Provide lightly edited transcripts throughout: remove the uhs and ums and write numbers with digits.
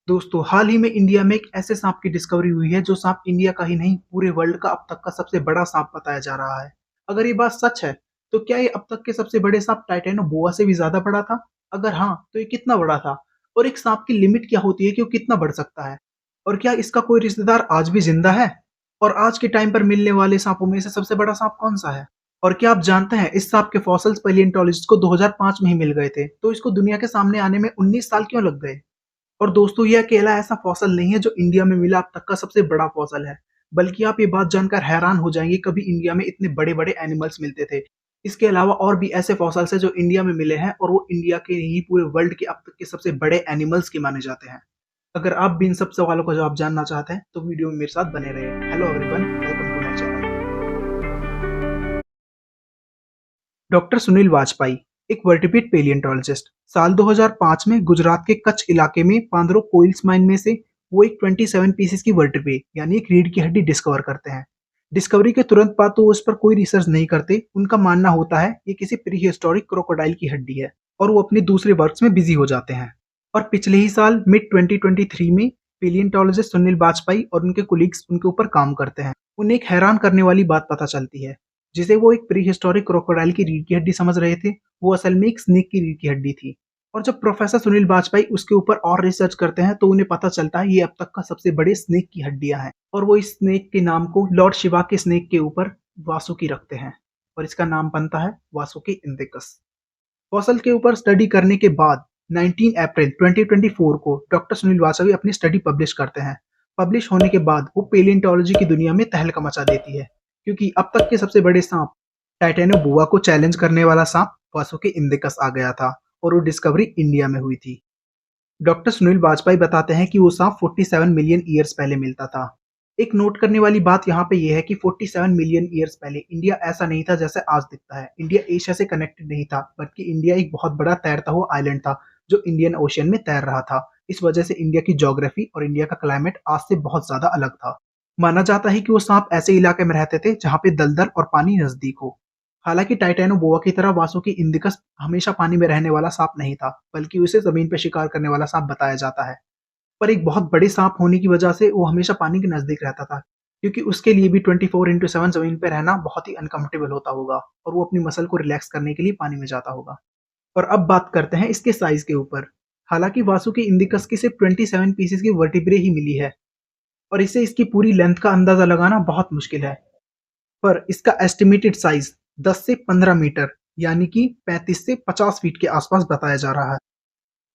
दोस्तों, हाल ही में इंडिया में एक ऐसे सांप की डिस्कवरी हुई है जो सांप इंडिया का ही नहीं पूरे वर्ल्ड का अब तक का सबसे बड़ा सांप बताया जा रहा है। अगर ये बात सच है, तो क्या ये अब तक के सबसे बड़े सांप टाइटेनोबोआ से भी ज्यादा बड़ा था? अगर हाँ, तो ये कितना बड़ा था? और एक सांप की लिमिट क्या होती है कि वो कितना बढ़ सकता है? और क्या इसका कोई रिश्तेदार आज भी जिंदा है? और आज के टाइम पर मिलने वाले सांपों में से सबसे बड़ा सांप कौन सा है? और क्या आप जानते हैं इस सांप के फॉसिल्स पैलियोंटोलॉजिस्ट को 2005 में ही मिल गए थे, तो इसको दुनिया के सामने आने में 19 साल क्यों लग गए? और दोस्तों, ये अकेला ऐसा फॉसल नहीं है जो इंडिया में मिला अब तक का सबसे बड़ा फॉसल है, बल्कि आप ये बात जानकर हैरान हो जाएंगे कभी इंडिया में इतने बड़े बड़े एनिमल्स मिलते थे। इसके अलावा और भी ऐसे फॉसल्स हैं जो इंडिया में मिले हैं और वो इंडिया के नहीं पूरे वर्ल्ड के अब तक के सबसे बड़े एनिमल्स के माने जाते हैं। अगर आप भी इन सब सवालों का जवाब जानना चाहते हैं तो वीडियो में मेरे साथ बने रहिए। Hello everyone, welcome to my channel. Doctor Sunil Vajpayee एक वर्टिब्रेट पेलियोंटोलॉजिस्ट साल 2005 में गुजरात के कच्छ इलाके में पांद्रो कोइल्स माइन में से वो एक 27 पीसेस की वर्टिब्रे यानी एक रीढ़ की हड्डी डिस्कवर करते हैं। डिस्कवरी के तुरंत बाद तो उस पर कोई रिसर्च नहीं करते। उनका मानना होता है ये किसी प्री हिस्टोरिक क्रोकोडाइल की हड्डी है और वो अपने दूसरे वर्क्स में बिजी हो जाते हैं। और पिछले ही साल मिड 2023 में पेलियोंटोलॉजिस्ट सुनील वाजपेयी और उनके कोलीग्स उनके ऊपर काम करते हैं। उन्हें एक हैरान करने वाली बात पता चलती है। जिसे वो एक प्री हिस्टोरिक क्रोकोडाइल की रीढ़ की हड्डी समझ रहे थे, वो असल में एक स्नेक की रीढ़ की हड्डी थी। और जब प्रोफेसर सुनील वाजपेयी उसके ऊपर और रिसर्च करते हैं तो उन्हें पता चलता है ये अब तक का सबसे बड़े स्नेक की हड्डियां हैं और वो इस स्नेक के नाम को लॉर्ड शिवा के स्नेक के ऊपर वासुकी रखते हैं और इसका नाम बनता है वासुकी इंडिकस। फॉसल के ऊपर स्टडी करने के बाद 19 अप्रैल 2024 को डॉक्टर सुनील वासवी अपनी स्टडी पब्लिश करते हैं। पब्लिश होने के बाद वो पेलियोंटोलॉजी की दुनिया में तहलका मचा देती है, क्योंकि अब तक के सबसे बड़े सांप टाइटेनोबोआ को चैलेंज करने वाला सांप वासुकी इंडिकस आ गया था और वो डिस्कवरी इंडिया में हुई थी। डॉक्टर सुनील वाजपेयी बताते हैं कि वो सांप 47 मिलियन ईयर्स पहले मिलता था। एक नोट करने वाली बात यहाँ पे ये है कि 47 मिलियन ईयर्स पहले इंडिया ऐसा नहीं था जैसे आज दिखता है। इंडिया एशिया से कनेक्टेड नहीं था, बल्कि इंडिया एक बहुत बड़ा तैरता हुआ आइलैंड था जो इंडियन ओशियन में तैर रहा था। इस वजह से इंडिया की ज्योग्राफी और इंडिया का क्लाइमेट आज से बहुत ज्यादा अलग था। माना जाता है कि वो सांप ऐसे इलाके में रहते थे जहाँ पे दलदल और पानी नजदीक हो। हालांकि टाइटेनोबोआ की तरह वासुकी इंडिकस हमेशा पानी में रहने वाला सांप नहीं था, बल्कि उसे जमीन पर शिकार करने वाला सांप बताया जाता है। पर एक बहुत बड़े सांप होने की वजह से वो हमेशा पानी के नजदीक रहता था, क्योंकि उसके लिए भी 24/7 जमीन पर रहना बहुत ही अनकंफर्टेबल होता होगा और वो अपनी मसल को रिलैक्स करने के लिए पानी में जाता होगा। और अब बात करते हैं इसके साइज के ऊपर। हालांकि वासुकी इंडिकस की सिर्फ 27 पीसेस की वर्टिब्रे ही मिली है और इसे इसकी पूरी लेंथ का अंदाजा लगाना बहुत मुश्किल है। पर इसका एस्टिमेटेड साइज 10 से 15 मीटर यानी कि 35 से 50 फीट के आसपास बताया जा रहा है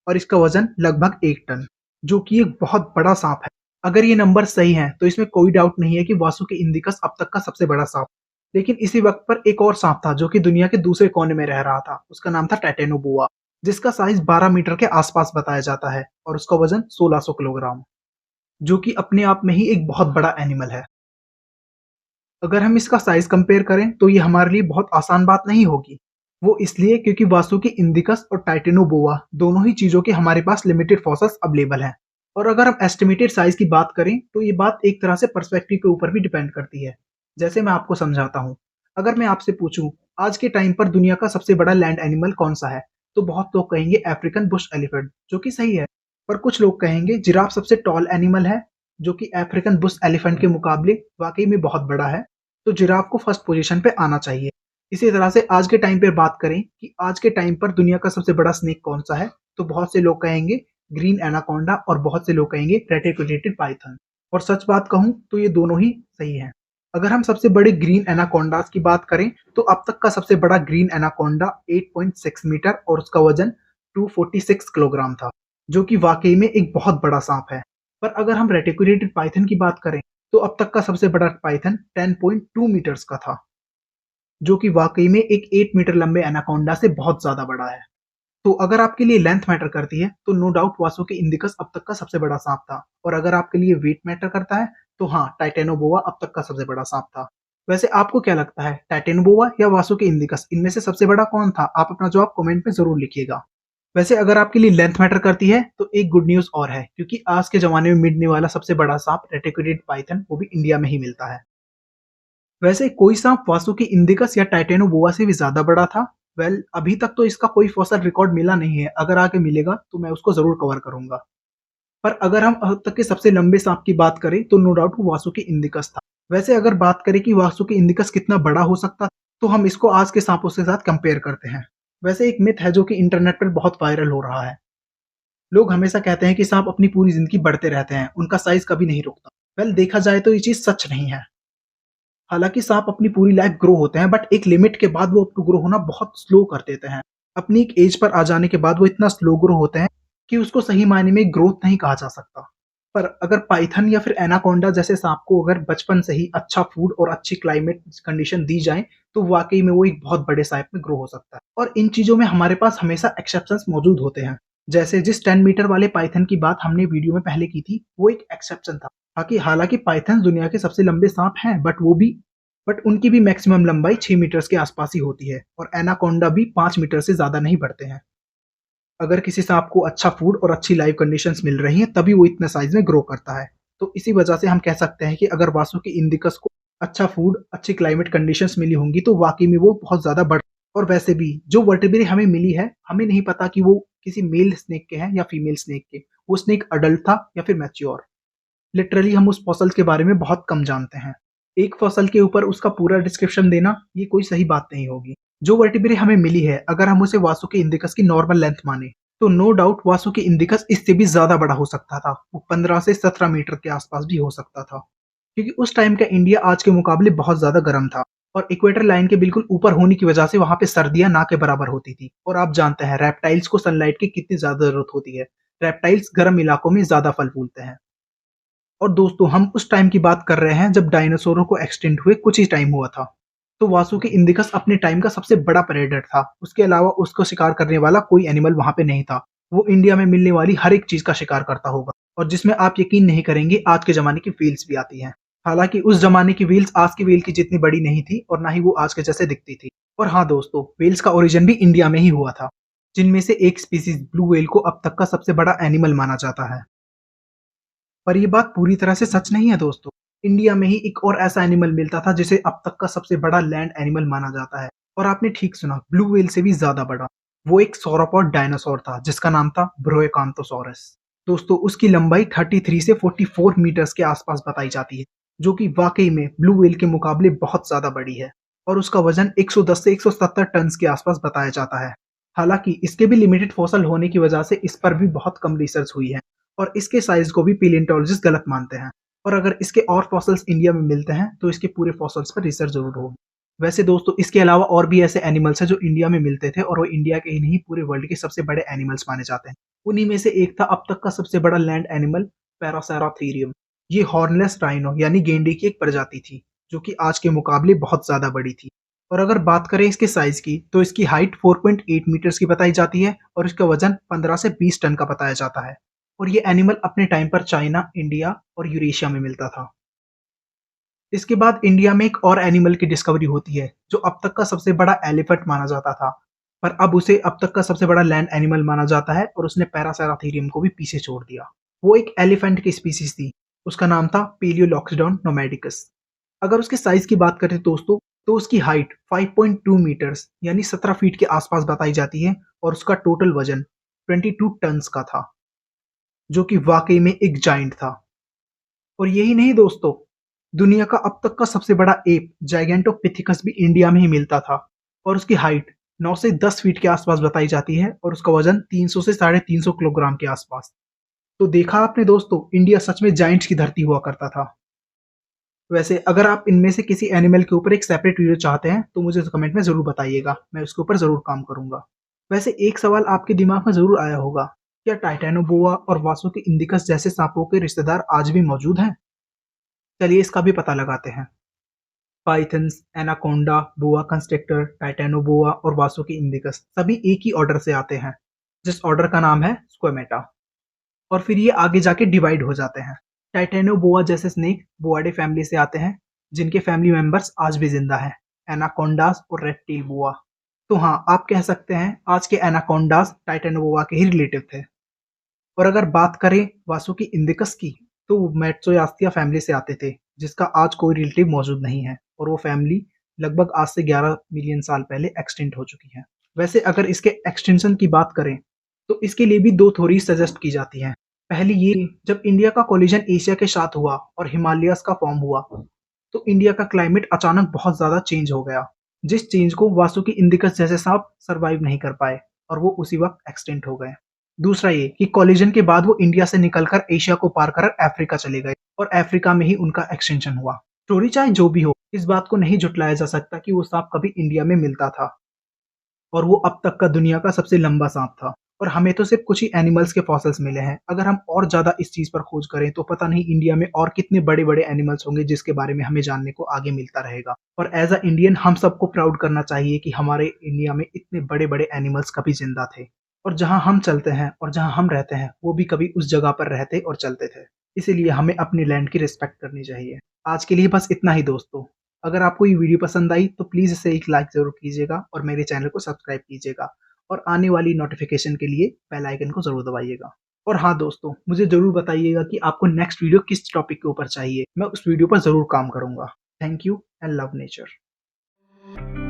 और इसका वजन लगभग 1 टन, जो कि एक बहुत बड़ा सांप है। अगर ये नंबर सही हैं, तो इसमें कोई डाउट नहीं है कि वासुकी इंडिकस अब तक का सबसे बड़ा सांप। लेकिन इसी वक्त पर एक और सांप था जो कि दुनिया के दूसरे कोने में रह रहा था। उसका नाम था टाइटेनोबोआ, जिसका साइज 12 मीटर के आसपास बताया जाता है और उसका वजन 1600 किलोग्राम, जो कि अपने आप में ही एक बहुत बड़ा एनिमल है। अगर हम इसका साइज कंपेयर करें तो ये हमारे लिए बहुत आसान बात नहीं होगी। वो इसलिए क्योंकि वासुकी इंडिकस और टाइटेनोबोआ दोनों ही चीजों के हमारे पास लिमिटेड फॉसिल्स अवेलेबल हैं। और अगर हम एस्टिमेटेड साइज की बात करें तो ये बात एक तरह से पर्सपेक्टिव के ऊपर भी डिपेंड करती है। जैसे मैं आपको समझाता हूँ। अगर मैं आपसे पूछूं आज के टाइम पर दुनिया का सबसे बड़ा लैंड एनिमल कौन सा है, तो बहुत लोग कहेंगे अफ्रीकन बुश एलिफेंट, जो कि सही है। पर कुछ लोग कहेंगे जिराफ सबसे टॉल एनिमल है, जो कि अफ्रीकन बुश एलिफेंट के मुकाबले वाकई में बहुत बड़ा है, तो जिराफ को फर्स्ट पोजीशन पे आना चाहिए। इसी तरह से आज के टाइम पे बात करें कि आज के टाइम पर दुनिया का सबसे बड़ा स्नेक कौन सा है, तो बहुत से लोग कहेंगे ग्रीन एनाकोंडा और बहुत से लोग कहेंगे रेटिकुलेटेड पाइथन। और सच बात कहूं तो ये दोनों ही सही हैं। अगर हम सबसे बड़े ग्रीन एनाकोंडास की बात करें तो अब तक का सबसे बड़ा ग्रीन एनाकोंडा 8.6 मीटर और उसका वजन 246 किलोग्राम था, जो कि वाकई में एक बहुत बड़ा सांप है। पर अगर हम रेटिकुलेटेड पाइथन की बात करें तो अब तक का सबसे बड़ा पाइथन 10.2 मीटर्स का था, जो कि वाकई में एक 8 मीटर लंबे एनाकोंडा से बहुत ज्यादा बड़ा है। तो अगर आपके लिए लेंथ मैटर करती है तो नो डाउट वासुकी इंडिकस अब तक का सबसे बड़ा सांप था, और अगर आपके लिए वेट मैटर करता है तो हाँ, टाइटेनोबोआ अब तक का सबसे बड़ा सांप था। वैसे आपको क्या लगता है, टाइटेनोबोआ या वासुकी इंडिकस, इनमें से सबसे बड़ा कौन था? आप अपना जवाब कमेंट में जरूर लिखिएगा। वैसे अगर आपके लिए लेंथ मैटर करती है तो एक गुड न्यूज और है, क्योंकि आज के जमाने में मिलने वाला सबसे बड़ा सांप रेटिकुलेटेड पाइथन वो भी इंडिया में ही मिलता है। वैसे कोई सांप वासुकी इंडिकस या टाइटेनोबोआ से भी ज्यादा बड़ा था? अभी तक तो इसका कोई फॉसिल रिकॉर्ड मिला नहीं है। अगर आगे मिलेगा तो मैं उसको जरूर कवर करूंगा। पर अगर हम अब तक के सबसे लंबे सांप की बात करें तो नो डाउट वो वासुकी इंडिकस था। वैसे अगर बात करें कि वासुकी इंडिकस कितना बड़ा हो सकता, तो हम इसको आज के सांपों के साथ कंपेयर करते हैं। वैसे एक मिथ है जो कि इंटरनेट पर बहुत वायरल हो रहा है। लोग हमेशा कहते हैं कि सांप अपनी पूरी जिंदगी बढ़ते रहते हैं, उनका साइज कभी नहीं रुकता। वेल देखा जाए तो ये चीज सच नहीं है। हालांकि सांप अपनी पूरी लाइफ ग्रो होते हैं, बट एक लिमिट के बाद वो अपना ग्रो होना बहुत स्लो कर देते हैं। अपनी एक एज पर आ जाने के बाद वो इतना स्लो ग्रो होते हैं कि उसको सही मायने में ग्रोथ नहीं कहा जा सकता। पर अगर पाइथन या फिर एनाकोंडा जैसे सांप को अगर बचपन से ही अच्छा फूड और अच्छी क्लाइमेट कंडीशन दी जाए, तो वाकई में वो एक बहुत बड़े सांप में ग्रो हो सकता है। और इन चीजों में हमारे पास हमेशा एक्सेप्शंस मौजूद होते हैं। जैसे जिस 10 मीटर वाले पाइथन की बात हमने वीडियो में पहले की थी, वो एक एक्सेप्शन था। हालांकि पाइथन दुनिया के सबसे लंबे सांप हैं, बट उनकी भी मैक्सिमम लंबाई 6 मीटर्स के आसपास ही होती है, और एनाकोंडा भी 5 मीटर से ज्यादा नहीं बढ़ते हैं। अगर किसी सांप को अच्छा फूड और अच्छी लाइव कंडीशंस मिल रही हैं, तभी वो इतने साइज में ग्रो करता है। तो इसी वजह से हम कह सकते हैं कि अगर वासुकी इंडिकस को अच्छा फूड, अच्छी क्लाइमेट कंडीशंस मिली होंगी, तो वाकई में वो बहुत ज्यादा बढ़। और वैसे भी जो वर्टिब्रे हमें मिली है, हमें नहीं पता कि वो किसी मेल स्नेक के हैं या फीमेल स्नेक के। वो स्नेक अडल्ट था या फिर मैच्योर। लिटरली हम उस फॉसल के बारे में बहुत कम जानते हैं। एक फॉसल के ऊपर उसका पूरा डिस्क्रिप्शन देना ये कोई सही बात नहीं होगी। जो वर्टिब्रे हमें मिली है, अगर हम उसे वासुकी इंडिकस की नॉर्मल लेंथ माने, तो नो डाउट वासुकी इंडिकस इससे भी ज्यादा बड़ा हो सकता था। वो 15 से 17 मीटर के आसपास भी हो सकता था, क्योंकि उस टाइम का इंडिया आज के मुकाबले बहुत ज्यादा गर्म था, और इक्वेटर लाइन के बिल्कुल ऊपर होने की वजह से वहां पे सर्दियां ना के बराबर होती थी। और आप जानते हैं रेप्टाइल्स को सनलाइट की कितनी ज्यादा जरूरत होती है। रेप्टाइल्स गर्म इलाकों में ज्यादा फल फूलते हैं। और दोस्तों हम उस टाइम की बात कर रहे हैं जब डायनासोरों को एक्सटिंक्ट हुए कुछ ही टाइम हुआ था। तो वासुकी इंडिकस अपने टाइम का सबसे बड़ा प्रेडेटर था। उसके अलावा उसको शिकार करने वाला कोई एनिमल वहां पे नहीं था। वो इंडिया में मिलने वाली हर एक चीज का शिकार करता होगा, और जिसमें आप यकीन नहीं करेंगे आज के जमाने की व्हील्स भी आती हैं। हालांकि उस जमाने की व्हील्स आज की व्हील की जितनी बड़ी नहीं थी, और ना ही वो आज के जैसे दिखती थी। और हाँ दोस्तों, व्हील्स का ओरिजिन भी इंडिया में ही हुआ था, जिनमें से एक स्पीसीज ब्लू व्हेल को अब तक का सबसे बड़ा एनिमल माना जाता है। पर ये बात पूरी तरह से सच नहीं है दोस्तों। इंडिया में ही एक और ऐसा एनिमल मिलता था जिसे अब तक का सबसे बड़ा लैंड एनिमल माना जाता है। और आपने ठीक सुना, ब्लू व्हेल से भी ज्यादा बड़ा। वो एक सौरोपॉड डायनासोर था जिसका नाम था ब्रोएकांथोसॉरस। दोस्तों उसकी लंबाई 33 से 44 मीटर्स के आसपास बताई जाती है, जो कि वाकई में ब्लू व्हेल के मुकाबले बहुत ज्यादा बड़ी है। और उसका वजन 110 से 170 टन के आसपास बताया जाता है। हालांकि इसके भी लिमिटेड फॉसल होने की वजह से इस पर भी बहुत कम रिसर्च हुई है, और इसके साइज को भी पेलियोंटोलॉजिस्ट गलत मानते हैं। और अगर इसके और फॉसल्स इंडिया में मिलते हैं, तो इसके पूरे फॉसल्स पर रिसर्च जरूर होगी। वैसे दोस्तों इसके अलावा और भी ऐसे एनिमल्स हैं जो इंडिया में मिलते थे, और वो इंडिया के ही नहीं पूरे वर्ल्ड के सबसे बड़े एनिमल्स माने जाते हैं। उन्हीं में से एक था अब तक का सबसे बड़ा लैंड एनिमल, पैरासेराथेरियम। ये हॉर्नलेस राइनो यानी गेंडे की एक प्रजाति थी, जो कि आज के मुकाबले बहुत ज्यादा बड़ी थी। और अगर बात करें इसके साइज की, तो इसकी हाइट 4.8 मीटर्स की बताई जाती है, और इसका वजन 15 से 20 टन का बताया जाता है। और ये एनिमल अपने टाइम पर चाइना, इंडिया और यूरेशिया में मिलता था। इसके बाद इंडिया में एक और एनिमल की डिस्कवरी होती है, जो अब तक का सबसे बड़ा एलिफेंट माना जाता था, पर अब उसे अब तक का सबसे बड़ा लैंड एनिमल माना जाता है, और उसने पैरासेराथेरियम को भी पीछे छोड़ दिया। वो एक एलिफेंट की स्पीसीज थी। उसका नाम था पेलियोलॉक्सडॉन नोमैडिकस। अगर उसके साइज की बात करें दोस्तों, तो उसकी हाइट 5.2 मीटर्स यानी 17 फीट के आसपास बताई जाती है, और उसका टोटल वजन 22 टन्स का था, जो कि वाकई में एक जाइंट था। और यही नहीं दोस्तों, दुनिया का अब तक का सबसे बड़ा एप जाइगेंटोपिथेकस भी इंडिया में ही मिलता था, और उसकी हाइट 9 से 10 फीट के आसपास बताई जाती है, और उसका वजन 300 से 350 किलोग्राम के आसपास। तो देखा आपने दोस्तों, इंडिया सच में जाइंट्स की धरती हुआ करता था। वैसे अगर आप इनमें से किसी एनिमल के ऊपर एक सेपरेट वीडियो चाहते हैं, तो मुझे कमेंट में जरूर बताइएगा, मैं उसके ऊपर जरूर काम करूंगा। वैसे एक सवाल आपके दिमाग में जरूर आया होगा, क्या टाइटेनोबोआ और वासुकी इंडिकस जैसे सांपों के रिश्तेदार आज भी मौजूद हैं? चलिए इसका भी पता लगाते हैं। पाइथन्स, एनाकोंडा, बोआ कंस्ट्रक्टर, टाइटेनोबोआ और वासुकी इंडिकस सभी एक ही ऑर्डर से आते हैं, जिस ऑर्डर का नाम है स्क्वेमेटा। और फिर ये आगे जाके डिवाइड हो जाते हैं। टाइटेनोबोआ जैसे स्नेक बोआडे फैमिली से आते हैं, जिनके फैमिली मेंबर्स आज भी जिंदा हैं, एनाकोंडास और रेप्टिल बोआ। तो हाँ, आप कह सकते हैं आज के एनाकोंडास टाइटेनोबोआ के ही रिलेटिव थे। और अगर बात करें वासुकी इंडिकस की, तो वो मैट्सोयास्थिया फैमिली से आते थे, जिसका आज कोई रिलेटिव मौजूद नहीं है, और वो फैमिली लगभग आज से 11 मिलियन साल पहले एक्सटिंक्ट हो चुकी है। वैसे अगर इसके एक्सटेंशन की बात करें, तो इसके लिए भी दो थ्योरी सजेस्ट की जाती हैं। पहली ये, जब इंडिया का कोलिजन एशिया के साथ हुआ और हिमालयस का फॉर्म हुआ, तो इंडिया का क्लाइमेट अचानक बहुत ज़्यादा चेंज हो गया, जिस चेंज को वासुकी इंडिकस जैसे सांप सर्वाइव नहीं कर पाए और वो उसी वक्त एक्सटिंक्ट हो गए। दूसरा ये कि कोलिजन के बाद वो इंडिया से निकलकर एशिया को पार कर अफ्रीका चले गए और अफ्रीका में ही उनका एक्सटेंशन हुआ। स्टोरी चाहे जो भी हो, इस बात को नहीं झुटलाया जा सकता कि वो सांप कभी इंडिया में मिलता था और वो अब तक का दुनिया का सबसे लंबा सांप था। और हमें तो सिर्फ कुछ ही एनिमल्स के फॉसिल्स मिले हैं। अगर हम और ज़्यादा इस चीज़ पर खोज करें तो पता नहीं इंडिया में और कितने बड़े-बड़े एनिमल्स होंगे जिसके बारे में हमें जानने को आगे मिलता रहेगा। और एज़ अ इंडियन हम सबको प्राउड करना चाहिए कि हमारे इंडिया में इतने बड़े-बड़े एनिमल्स कभी ज़िंदा थे। और जहाँ हम चलते हैं और जहाँ हम रहते हैं, वो भी कभी उस जगह पर रहते और चलते थे। इसीलिए हमें अपनी लैंड की रिस्पेक्ट करनी चाहिए। आज के लिए बस इतना ही दोस्तों। अगर आपको ये वीडियो पसंद आई तो प्लीज़ इसे एक लाइक ज़रूर कीजिएगा और मेरे चैनल को सब्सक्राइब कीजिएगा और आने वाली नोटिफ़िकेशन के लिए बेल आइकन को ज़रूर दबाइएगा। और हाँ दोस्तों, मुझे ज़रूर बताइएगा कि आपको नेक्स्ट वीडियो किस टॉपिक के ऊपर चाहिए। मैं उस वीडियो पर ज़रूर काम करूँगा। Thank you and love nature.